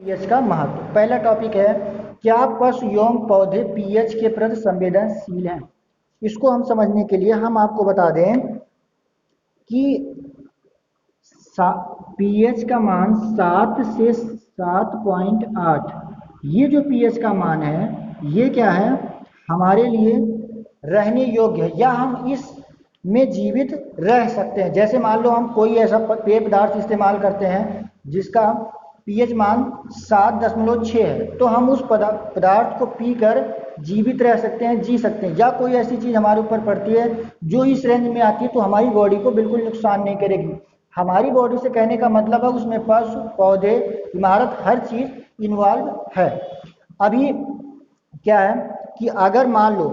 PH का महत्व। पहला टॉपिक है, क्या पशु एवं पौधे पीएच के प्रति संवेदनशील हैं। इसको हम समझने के लिए हम आपको बता दें कि पीएच का मान 7 से 7.8, ये जो पीएच का मान है ये क्या है, हमारे लिए रहने योग्य है या हम इस में जीवित रह सकते हैं। जैसे मान लो हम कोई ऐसा पेय पदार्थ इस्तेमाल करते हैं जिसका पीएच मान 7.6 है, तो हम उस पदार्थ को पीकर जीवित रह सकते हैं, जी सकते हैं। या कोई ऐसी चीज़ हमारे ऊपर पड़ती है जो इस रेंज में आती है तो हमारी बॉडी को बिल्कुल नुकसान नहीं करेगी। हमारी बॉडी से कहने का मतलब है उसमें पशु, पौधे, इमारत, हर चीज़ इन्वॉल्व है। अभी क्या है कि अगर मान लो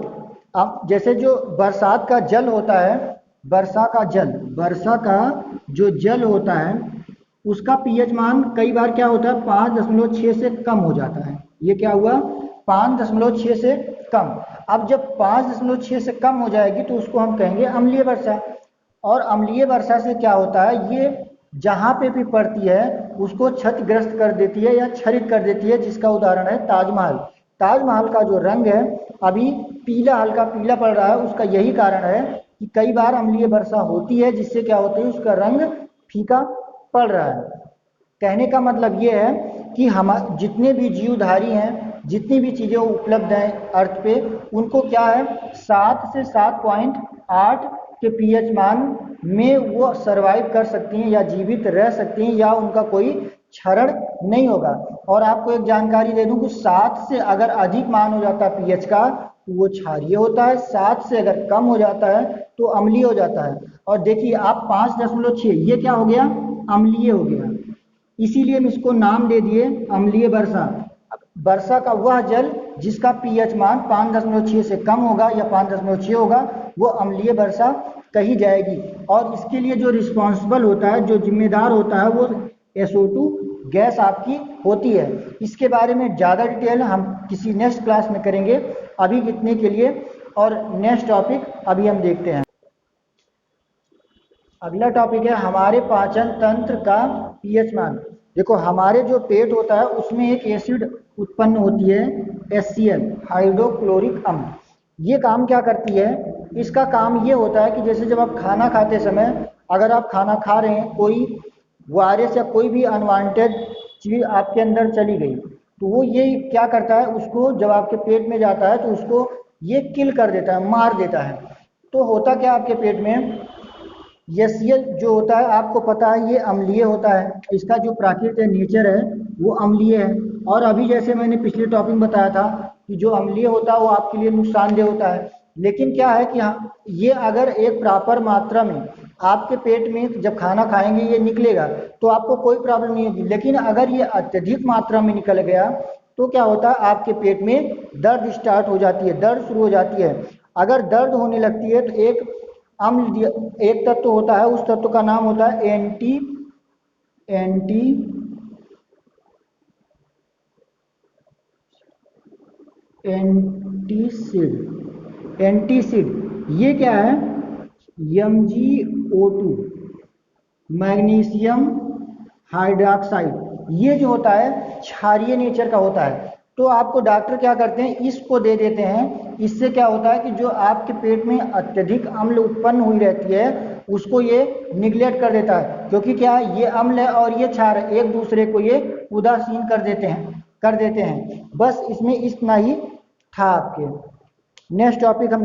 अब जैसे जो बरसात का जल होता है, वर्षा का जो जल होता है उसका पीएच मान कई बार क्या होता है 5.6 से कम हो जाता है। ये क्या हुआ, 5.6 से कम। अब जब 5.6 से कम हो जाएगी तो उसको हम कहेंगे अम्लीय वर्षा। और अम्लीय वर्षा से क्या होता है, ये जहाँ पे भी पड़ती है उसको क्षतिग्रस्त कर देती है या क्षरित कर देती है, जिसका उदाहरण है ताजमहल। ताजमहल का जो रंग है अभी पीला, हल्का पीला पड़ रहा है, उसका यही कारण है कि कई बार अम्लीय वर्षा होती है जिससे क्या होता है उसका रंग फीका पड़ रहा है। कहने का मतलब ये है कि हम जितने भी जीवधारी हैं, जितनी भी चीज़ें उपलब्ध हैं अर्थ पे, उनको क्या है 7 से 7.8 के पीएच मान में वो सरवाइव कर सकती हैं या जीवित रह सकती हैं, या उनका कोई क्षरण नहीं होगा। और आपको एक जानकारी दे दूं कि 7 से अगर अधिक मान हो जाता है पीएच का तो वो क्षारीय होता है, 7 से अगर कम हो जाता है तो अम्लीय हो जाता है। और देखिए आप 5.6, ये क्या हो गया, अम्लीय हो गया, इसीलिए हम इसको नाम दे दिए अम्लीय वर्षा। वर्षा का वह जल जिसका पीएच मान 5.6 से कम होगा या 5.6 होगा वो अम्लीय वर्षा कही जाएगी। और इसके लिए जो रिस्पॉन्सिबल होता है, जो जिम्मेदार होता है, वो SO2 गैस आपकी होती है। इसके बारे में ज़्यादा डिटेल हम किसी नेक्स्ट क्लास में करेंगे। अभी इतने के लिए, और नेक्स्ट टॉपिक अभी हम देखते हैं। अगला टॉपिक है हमारे पाचन तंत्र का पीएच मान। देखो हमारे जो पेट होता है उसमें एक एसिड उत्पन्न होती है HCl, हाइड्रोक्लोरिक अम्ल। ये काम क्या करती है, इसका काम ये होता है कि जैसे जब आप खाना खाते समय, अगर आप खाना खा रहे हैं, कोई वायरस या कोई भी अनवांटेड चीज़ आपके अंदर चली गई तो वो ये क्या करता है, उसको जब आपके पेट में जाता है तो उसको ये किल कर देता है, मार देता है। तो होता क्या आपके पेट में, HCl जो होता है आपको पता है ये अम्लीय होता है, इसका जो प्राकृतिक नेचर है वो अम्लीय है। और अभी जैसे मैंने पिछले टॉपिक में बताया था कि जो अम्लीय होता है वो आपके लिए नुकसानदेह होता है। लेकिन क्या है कि हाँ, ये अगर एक प्रॉपर मात्रा में आपके पेट में जब खाना खाएंगे ये निकलेगा तो आपको कोई प्रॉब्लम नहीं होगी। लेकिन अगर ये अत्यधिक मात्रा में निकल गया तो क्या होता है, आपके पेट में दर्द स्टार्ट हो जाती है, दर्द शुरू हो जाती है। अगर दर्द होने लगती है तो एक तत्व होता है, उस तत्व का नाम होता है एंटीसिड। ये क्या है, MgO2, मैग्नीशियम हाइड्रोक्साइड। ये जो होता है क्षारीय नेचर का होता है। तो आपको डॉक्टर क्या करते हैं, इसको दे देते हैं। इससे क्या होता है कि जो आपके पेट में अत्यधिक अम्ल उत्पन्न हुई रहती है उसको ये निगलेक्ट कर देता है, क्योंकि क्या है ये अम्ल है और ये क्षार है, एक दूसरे को ये उदासीन कर देते हैं। बस इसमें इतना ही था आपके। नेक्स्ट टॉपिक हम